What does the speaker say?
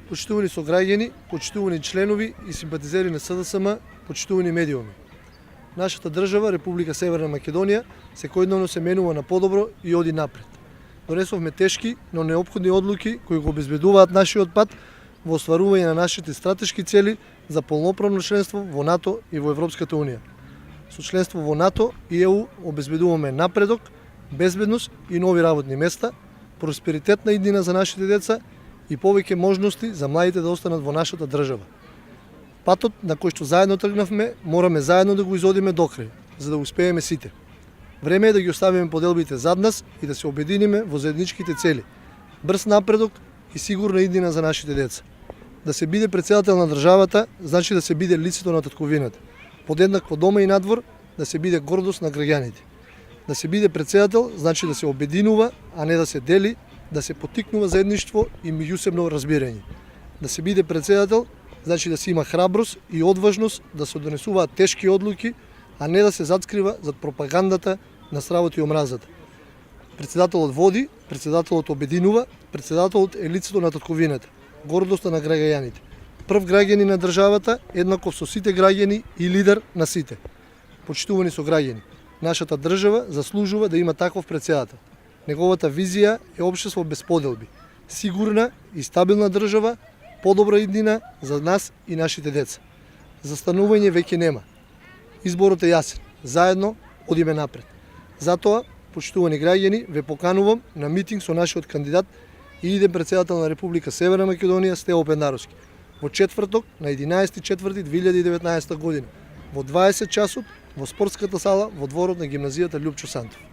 Почитувани сограѓани, почитувани членови и симпатизери на СДСМ, почитувани медиуми. Нашата држава, Република Северна Македонија, секојдневно се менува на подобро и оди напред. Донесовме тешки, но неопходни одлуки кои го обезбедуваат нашиот пат во остварување на нашите стратешки цели за полноправно членство во НАТО и во Европската Унија. Со членство во НАТО и ЕУ обезбедуваме напредок, безбедност и нови работни места, просперитетна иднина за нашите деца и повеќе можности за младите да останат во нашата држава. Патот на кој што заедно тргнавме, мораме заедно да го изодиме докрај, за да успееме сите. Време е да ги оставиме поделбите зад нас и да се обединиме во заедничките цели. Брз напредок и сигурна иднина за нашите деца. Да се биде претседател на државата, значи да се биде лицето на татковината. Подеднакво дома и надвор, да се биде гордост на граѓаните. Да се биде претседател, значи да се обединува, а не да се дели, да се поттикнува заедништво и меѓусебно разбирање. Да се биде претседател, значи да се има храброст и одважност да се донесуваат тешки одлуки, а не да се затскрива зад пропагандата на стравот и омразата. Председателот води, председателот обединува, председателот е лицето на татковината, гордоста на граѓаните. Прв граѓани на државата, еднаков со сите граѓани и лидер на сите. Почитувани сограѓани, нашата држава заслужува да има таков председател. Неговата визија е општество без поделби, сигурна и стабилна држава, подобра иднина за нас и нашите деца. Застанување веќе нема. Изборот е јасен. Заедно одиме напред. Затоа, почитувани граѓани, ве поканувам на митинг со нашиот кандидат и иден претседател на Република Северна Македонија Стево Пендаровски во четврток на 11.4.2019 година во 20 часот во спортската сала во дворот на гимназијата Љупчо Сантов.